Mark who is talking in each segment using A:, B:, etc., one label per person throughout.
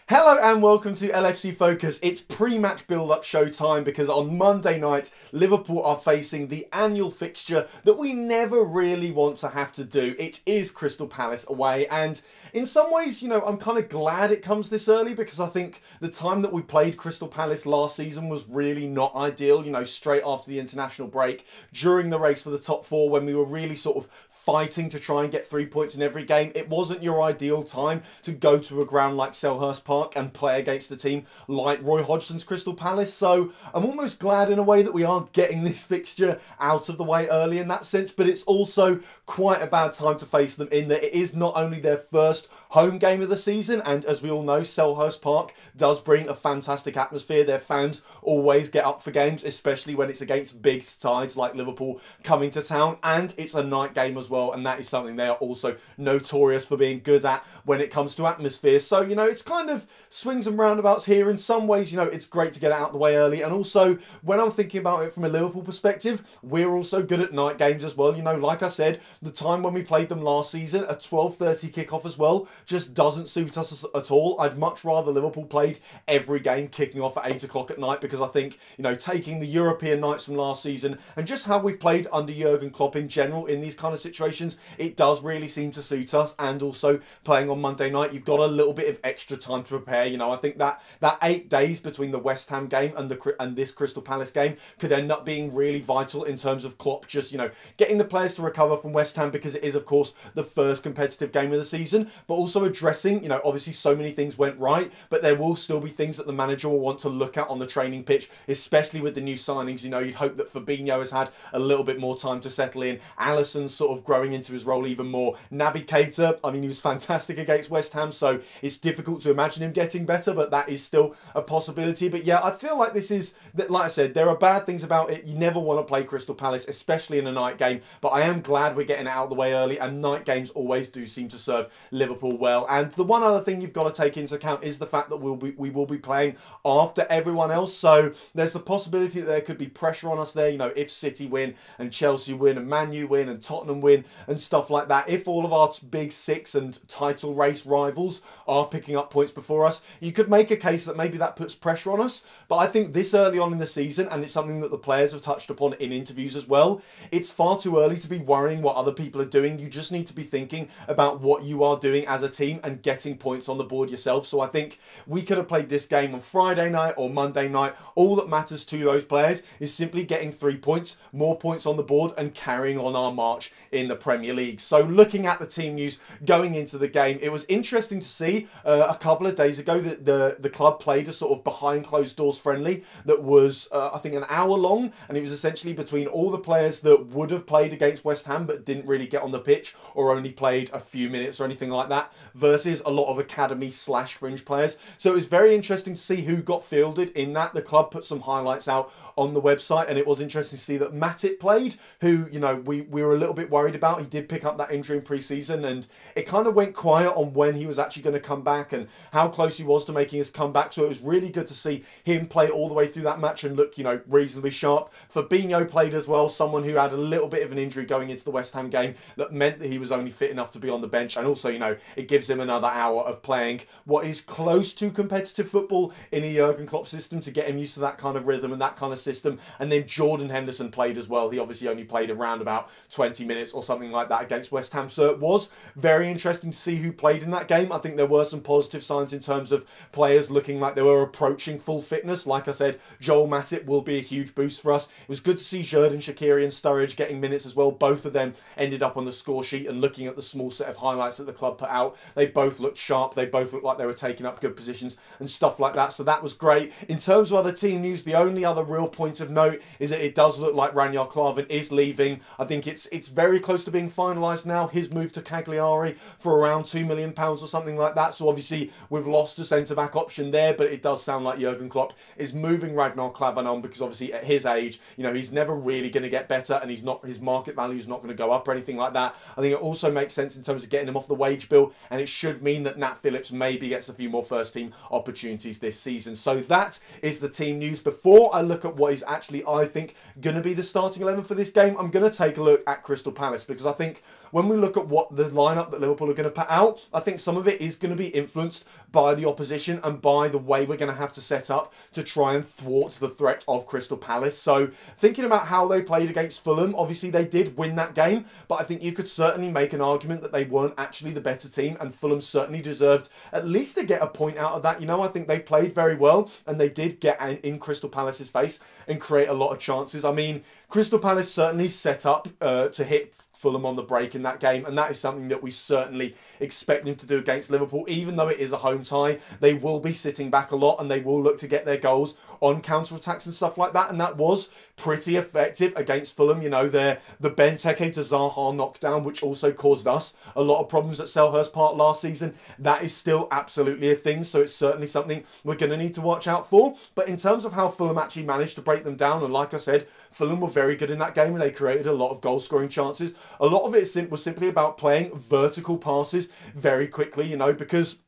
A: Hello and welcome to LFC Focus. It's pre-match build-up showtime because on Monday night, Liverpool are facing the annual fixture that we never really want to have to do. It is Crystal Palace away, and in some ways, you know, I'm kind of glad it comes this early because I think the time that we played Crystal Palace last season was really not ideal, you know, straight after the international break, during the race for the top four when we were really sort of fighting to try and get 3 points in every game. It wasn't your ideal time to go to a ground like Selhurst Park and play against a team like Roy Hodgson's Crystal Palace. So I'm almost glad in a way that we are getting this fixture out of the way early in that sense, but it's also quite a bad time to face them in that it is not only their first home game of the season, and as we all know, Selhurst Park does bring a fantastic atmosphere. Their fans always get up for games, especially when it's against big sides like Liverpool coming to town, and it's a night game as well, and that is something they are also notorious for being good at when it comes to atmosphere. So, you know, it's kind of swings and roundabouts here. In some ways, you know, it's great to get it out of the way early, and also when I'm thinking about it from a Liverpool perspective, we're also good at night games as well. You know, like I said, the time when we played them last season, a 12:30 kickoff as well, just doesn't suit us at all. I'd much rather Liverpool played every game kicking off at 8 o'clock at night, because I think, you know, taking the European nights from last season and just how we've played under Jurgen Klopp in general in these kind of situations, it does really seem to suit us. And also playing on Monday night, you've got a little bit of extra time to prepare. You know, I think that 8 days between the West Ham game and this Crystal Palace game could end up being really vital in terms of Klopp just, you know, getting the players to recover from West Ham, because it is of course the first competitive game of the season, but also addressing, you know, obviously so many things went right, but there will still be things that the manager will want to look at on the training pitch, especially with the new signings. You know, you'd hope that Fabinho has had a little bit more time to settle in. Alisson's sort of growing into his role even more. Naby Keita, I mean, he was fantastic against West Ham, so it's difficult to imagine him getting better, but that is still a possibility. But yeah, I feel like this is, like I said, there are bad things about it. You never want to play Crystal Palace, especially in a night game, but I am glad we're getting it out of the way early, and night games always do seem to serve Liverpool well. And the one other thing you've got to take into account is the fact that we will be playing after everyone else, so there's the possibility that there could be pressure on us there, you know, if City win and Chelsea win and Man U win and Tottenham win and stuff like that. If all of our big six and title race rivals are picking up points before us, you could make a case that maybe that puts pressure on us. But I think this early on in the season, and it's something that the players have touched upon in interviews as well, it's far too early to be worrying what other people are doing. You just need to be thinking about what you are doing as a team and getting points on the board yourself. So I think we could have played this game on Friday night or Monday night. All that matters to those players is simply getting 3 points, more points on the board, and carrying on our march in the Premier League. So looking at the team news going into the game, it was interesting to see a couple of days ago that the club played a sort of behind closed doors friendly that was I think an hour long, and it was essentially between all the players that would have played against West Ham but didn't really get on the pitch or only played a few minutes or anything like that, versus a lot of academy / fringe players. So it was very interesting to see who got fielded in that. The club put some highlights out on the website, and it was interesting to see that Matip played, who, you know, we were a little bit worried about. He did pick up that injury in pre-season, and it kind of went quiet on when he was actually going to come back and how close he was to making his comeback. So it was really good to see him play all the way through that match and look, you know, reasonably sharp. Fabinho played as well, someone who had a little bit of an injury going into the West Ham game that meant that he was only fit enough to be on the bench, and also, you know, it gives him another hour of playing what is close to competitive football in a Jurgen Klopp system to get him used to that kind of rhythm and that kind of system. And then Jordan Henderson played as well. He obviously only played around about 20 minutes or something like that against West Ham. So it was very interesting to see who played in that game. I think there were some positive signs in terms of players looking like they were approaching full fitness. Like I said, Joel Matip will be a huge boost for us. It was good to see Xherdan Shaqiri and Sturridge getting minutes as well. Both of them ended up on the score sheet, and looking at the small set of highlights that the club put out, they both looked sharp. They both looked like they were taking up good positions and stuff like that. So that was great. In terms of other team news, the only other real point of note is that it does look like Ranier Klavan is leaving. I think it's very close to being finalised now. His move to Cagliari for around £2 million or something like that. So obviously we've lost a centre-back option there, but it does sound like Jurgen Klopp is moving Ragnar Klavan on, because obviously at his age, you know, he's never really going to get better, and his market value is not going to go up or anything like that. I think it also makes sense in terms of getting him off the wage bill, and it should mean that Nat Phillips maybe gets a few more first team opportunities this season. So that is the team news. Before I look at what is actually, I think, going to be the starting 11 for this game, I'm going to take a look at Crystal Palace, because I think when we look at what the lineup that Liverpool are going to put out, I think some of it is going to be influenced by the opposition and by the way we're going to have to set up to try and thwart the threat of Crystal Palace. So thinking about how they played against Fulham, obviously they did win that game, but I think you could certainly make an argument that they weren't actually the better team, and Fulham certainly deserved at least to get a point out of that. You know, I think they played very well and they did get in Crystal Palace's face and create a lot of chances. I mean, Crystal Palace certainly set up to hit Fulham on the break in that game, and that is something that we certainly expect them to do against Liverpool. Even though it is a home tie, they will be sitting back a lot and they will look to get their goals on counter-attacks and stuff like that, and that was pretty effective against Fulham. You know, the Benteke to Zaha knockdown, which also caused us a lot of problems at Selhurst Park last season, that is still absolutely a thing, so it's certainly something we're going to need to watch out for. But in terms of how Fulham actually managed to break them down, and like I said, Fulham were very good in that game and they created a lot of goal-scoring chances. A lot of it was simply about playing vertical passes very quickly, you know, because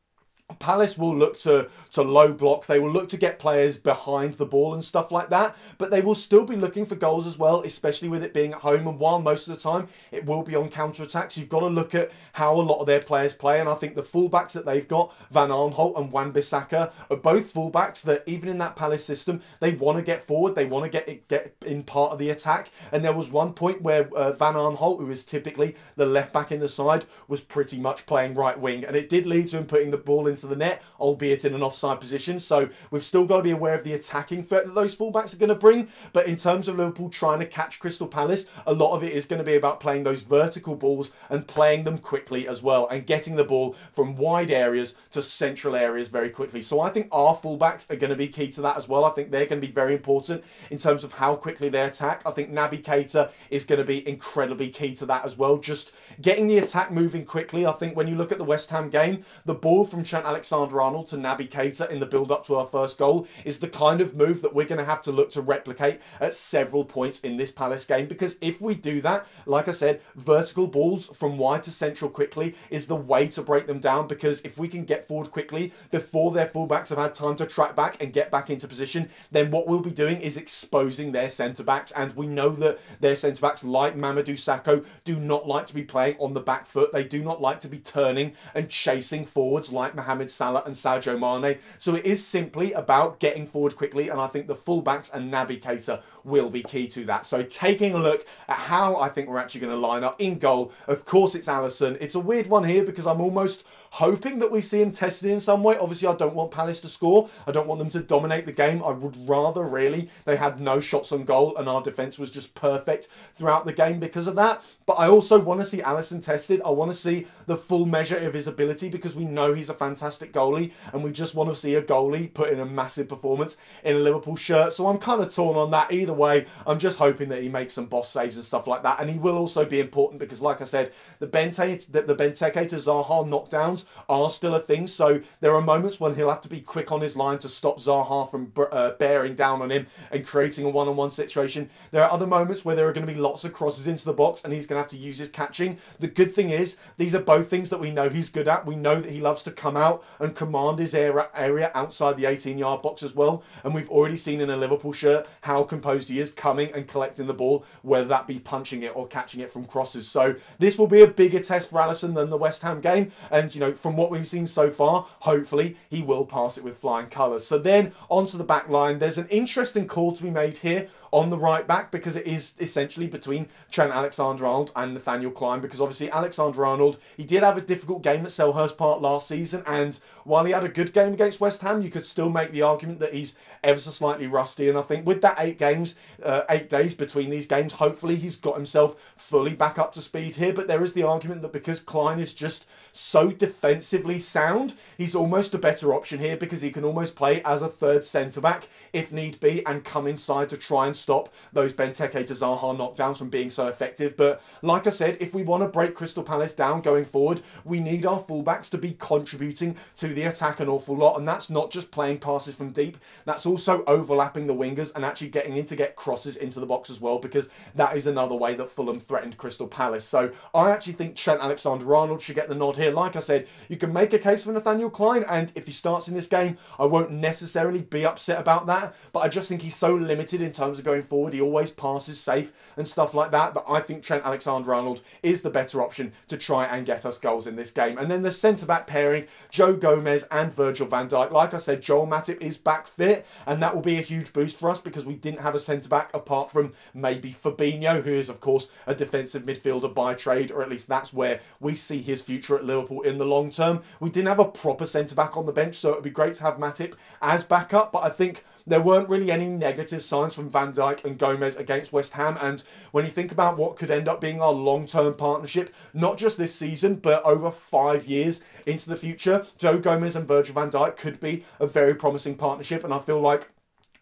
A: Palace will look to low block, they will look to get players behind the ball and stuff like that, but they will still be looking for goals as well, especially with it being at home. And while most of the time it will be on counter-attacks, you've got to look at how a lot of their players play, and I think the fullbacks that they've got, Van Aanholt and Wan-Bissaka, are both fullbacks that even in that Palace system, they want to get forward, they want to get in part of the attack. And there was one point where Van Aanholt, who is typically the left back in the side, was pretty much playing right wing, and it did lead to him putting the ball into the net, albeit in an offside position. So we've still got to be aware of the attacking threat that those fullbacks are going to bring. But in terms of Liverpool trying to catch Crystal Palace, a lot of it is going to be about playing those vertical balls and playing them quickly as well, and getting the ball from wide areas to central areas very quickly. So I think our fullbacks are going to be key to that as well. I think they're going to be very important in terms of how quickly they attack. I think Naby Keita is going to be incredibly key to that as well, just getting the attack moving quickly. I think when you look at the West Ham game, the ball from Trent Alexander-Arnold to Naby Keita in the build-up to our first goal is the kind of move that we're going to have to look to replicate at several points in this Palace game, because if we do that, like I said, vertical balls from wide to central quickly is the way to break them down, because if we can get forward quickly before their fullbacks have had time to track back and get back into position, then what we'll be doing is exposing their centre-backs, and we know that their centre-backs, like Mamadou Sakho, do not like to be playing on the back foot. They do not like to be turning and chasing forwards like Mohamed Salah and Sadio Mane. So it is simply about getting forward quickly, and I think the fullbacks and Naby Keita will be key to that. So taking a look at how I think we're actually going to line up in goal, of course it's Alisson. It's a weird one here because I'm almost hoping that we see him tested in some way. Obviously, I don't want Palace to score. I don't want them to dominate the game. I would rather, really, they had no shots on goal and our defence was just perfect throughout the game because of that. But I also want to see Alisson tested. I want to see the full measure of his ability, because we know he's a fantastic goalie and we just want to see a goalie put in a massive performance in a Liverpool shirt. So I'm kind of torn on that. Either way, I'm just hoping that he makes some boss saves and stuff like that. And he will also be important because, like I said, the Benteke to Zaha knockdowns are still a thing. So there are moments when he'll have to be quick on his line to stop Zaha from bearing down on him and creating a one-on-one situation. There are other moments where there are going to be lots of crosses into the box and he's going to have to use his catching. The good thing is, these are both things that we know he's good at. We know that he loves to come out and command his area outside the 18-yard box as well. And we've already seen in a Liverpool shirt how composed he is coming and collecting the ball, whether that be punching it or catching it from crosses. So this will be a bigger test for Alisson than the West Ham game. And, you know, from what we've seen so far, hopefully he will pass it with flying colours. So then onto the back line, there's an interesting call to be made here on the right back, because it is essentially between Trent Alexander-Arnold and Nathaniel Clyne, because obviously Alexander-Arnold, he did have a difficult game at Selhurst Park last season, and while he had a good game against West Ham, you could still make the argument that he's ever so slightly rusty. And I think with that 8 days between these games, hopefully he's got himself fully back up to speed here. But there is the argument that because Clyne is just so defensively sound, he's almost a better option here, because he can almost play as a third centre-back if need be and come inside to try and stop those Benteke to Zaha knockdowns from being so effective. But like I said, if we want to break Crystal Palace down going forward, we need our fullbacks to be contributing contributing to the attack an awful lot, and that's not just playing passes from deep, that's also overlapping the wingers and actually getting in to get crosses into the box as well, because that is another way that Fulham threatened Crystal Palace. So I actually think Trent Alexander-Arnold should get the nod here. Like I said, you can make a case for Nathaniel Clyne, and if he starts in this game, I won't necessarily be upset about that, but I just think he's so limited in terms of going forward. He always passes safe and stuff like that I think Trent Alexander-Arnold is the better option to try and get us goals in this game. And then the centre-back pairing, Joe Gomez and Virgil van Dijk. Like I said, Joel Matip is back fit, and that will be a huge boost for us because we didn't have a centre-back apart from maybe Fabinho, who is, of course, a defensive midfielder by trade, or at least that's where we see his future at Liverpool in the long term. We didn't have a proper centre-back on the bench, so it would be great to have Matip as backup, but I think there weren't really any negative signs from Van Dijk and Gomez against West Ham. And when you think about what could end up being our long-term partnership, not just this season, but over 5 years into the future, Joe Gomez and Virgil van Dijk could be a very promising partnership. And I feel like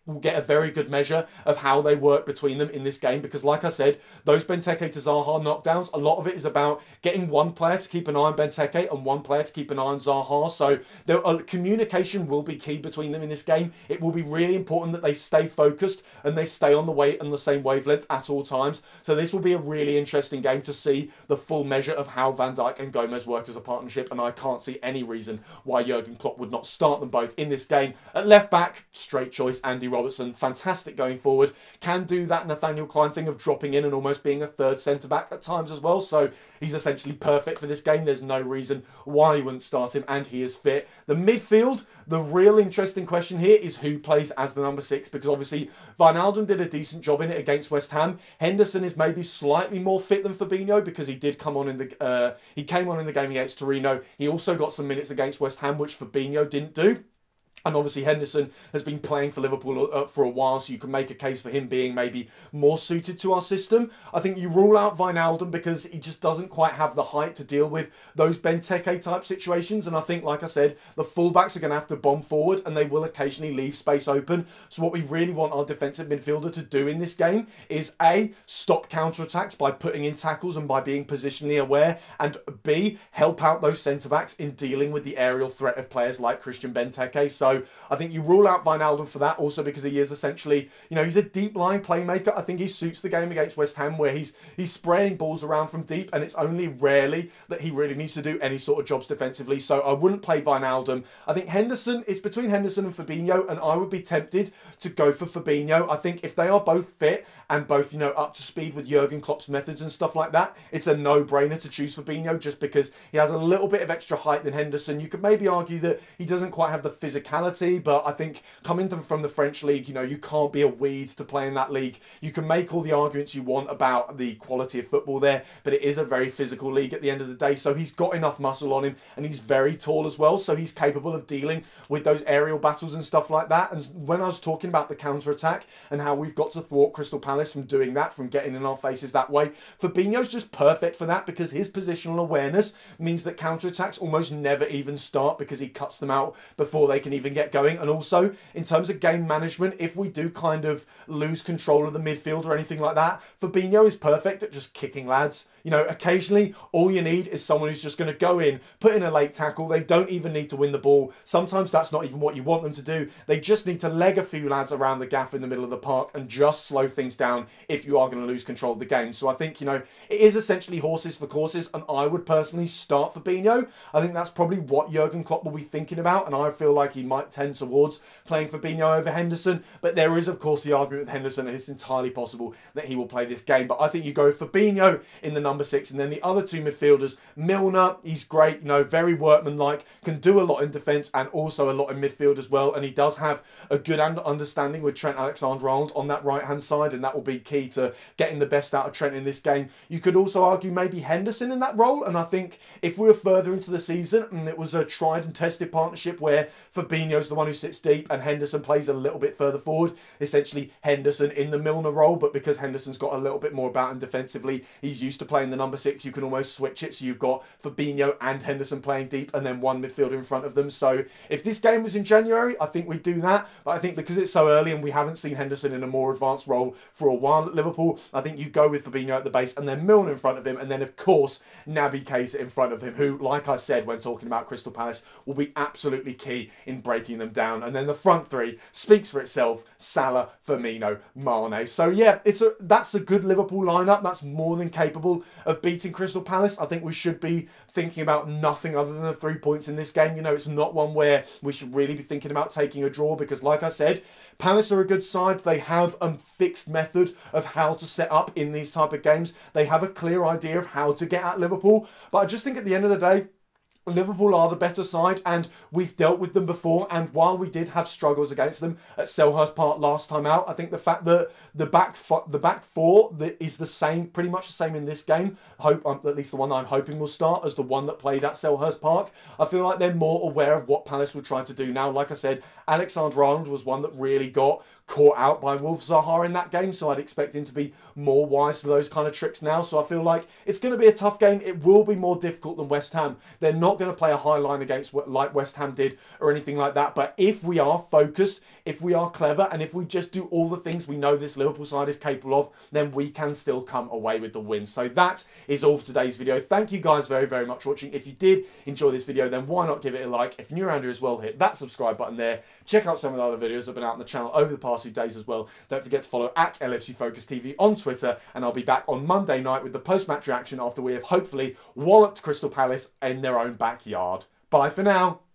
A: we'll get a very good measure of how they work between them in this game, because like I said, those Benteke to Zaha knockdowns, a lot of it is about getting one player to keep an eye on Benteke and one player to keep an eye on Zaha. So communication will be key between them in this game. It will be really important that they stay focused and they stay on the same wavelength at all times. So this will be a really interesting game to see the full measure of how Van Dijk and Gomez work as a partnership, and I can't see any reason why Jurgen Klopp would not start them both in this game. At left back, straight choice, Andy Robertson, fantastic going forward, can do that Nathaniel Clyne thing of dropping in and almost being a third centre-back at times as well, so he's essentially perfect for this game. There's no reason why you wouldn't start him, and he is fit. The midfield, the real interesting question here is who plays as the number 6, because obviously Wijnaldum did a decent job in it against West Ham. Henderson is maybe slightly more fit than Fabinho because he did come on in the he came on in the game against Torino. He also got some minutes against West Ham, which Fabinho didn't do. And obviously Henderson has been playing for Liverpool for a while, so you can make a case for him being maybe more suited to our system. I think you rule out Wijnaldum because he just doesn't quite have the height to deal with those Benteke type situations. And I think, like I said, the fullbacks are going to have to bomb forward and they will occasionally leave space open. So what we really want our defensive midfielder to do in this game is A, stop counter-attacks by putting in tackles and by being positionally aware, and B, help out those centre-backs in dealing with the aerial threat of players like Christian Benteke. So I think you rule out Wijnaldum for that, also because he is essentially, he's a deep line playmaker. I think he suits the game against West Ham where he's spraying balls around from deep, and it's only rarely that he really needs to do any sort of jobs defensively. So I wouldn't play Wijnaldum. I think Henderson, it's between Henderson and Fabinho, and I would be tempted to go for Fabinho. I think if they are both fit and both, up to speed with Jurgen Klopp's methods and stuff like that, it's a no-brainer to choose Fabinho just because he has a little bit of extra height than Henderson. You could maybe argue that he doesn't quite have the physicality, but I think coming from the French league, you can't be a weed to play in that league. You can make all the arguments you want about the quality of football there, but it is a very physical league at the end of the day. So he's got enough muscle on him, and he's very tall as well, so he's capable of dealing with those aerial battles and stuff like that. And when I was talking about the counter-attack and how we've got to thwart Crystal Palace from doing that, from getting in our faces that way, Fabinho's just perfect for that because his positional awareness means that counter-attacks almost never even start because he cuts them out before they can even get going. And also, in terms of game management, if we do kind of lose control of the midfield or anything like that, Fabinho is perfect at just kicking lads. Occasionally, all you need is someone who's just going to go in, put in a late tackle. They don't even need to win the ball. Sometimes that's not even what you want them to do. They just need to leg a few lads around the gaff in the middle of the park and just slow things down if you are going to lose control of the game. So I think, it is essentially horses for courses, and I would personally start Fabinho. I think that's probably what Jurgen Klopp will be thinking about, and I feel like he might tend towards playing Fabinho over Henderson. But there is, of course, the argument with Henderson, and it's entirely possible that he will play this game. But I think you go Fabinho in the number 6, and then the other two midfielders, Milner, he's great, very workmanlike, can do a lot in defence and also a lot in midfield as well, and he does have a good understanding with Trent Alexander-Arnold on that right-hand side, and that will be key to getting the best out of Trent in this game. You could also argue maybe Henderson in that role, and I think if we were further into the season and it was a tried and tested partnership where Fabinho's the one who sits deep and Henderson plays a little bit further forward, essentially Henderson in the Milner role, but because Henderson's got a little bit more about him defensively, he's used to playing playing the number 6, you can almost switch it. So you've got Fabinho and Henderson playing deep and then one midfielder in front of them. So if this game was in January, I think we'd do that. But I think because it's so early and we haven't seen Henderson in a more advanced role for a while at Liverpool, I think you go with Fabinho at the base and then Milner in front of him. And then, of course, Naby Keita in front of him, who, like I said when talking about Crystal Palace, will be absolutely key in breaking them down. And then the front three speaks for itself: Salah, Firmino, Mane. So yeah, that's a good Liverpool lineup. That's more than capable of beating Crystal Palace. I think we should be thinking about nothing other than the 3 points in this game. You know, it's not one where we should really be thinking about taking a draw because, like I said, Palace are a good side. They have a fixed method of how to set up in these type of games. They have a clear idea of how to get at Liverpool. But I just think at the end of the day, Liverpool are the better side and we've dealt with them before, and while we did have struggles against them at Selhurst Park last time out, I think the fact that the back four is the same, pretty much the same in this game, at least the one that I'm hoping will start, as the one that played at Selhurst Park. I feel like they're more aware of what Palace will try to do now. Like I said, Alexander-Arnold was one that really got caught out by Wolves Zaha in that game, so I'd expect him to be more wise to those kind of tricks now. So I feel like it's going to be a tough game. It will be more difficult than West Ham. They're not going to play a high line against like West Ham did or anything like that. But if we are focused, if we are clever, and if we just do all the things we know this Liverpool side is capable of, then we can still come away with the win. So that is all for today's video. Thank you guys very, very much for watching. If you did enjoy this video, then why not give it a like? If you're new around here as well, hit that subscribe button there. Check out some of the other videos that have been out on the channel over the past few days as well. Don't forget to follow at LFC Focus TV on Twitter, and I'll be back on Monday night with the post-match reaction after we have hopefully walloped Crystal Palace in their own backyard. Bye for now.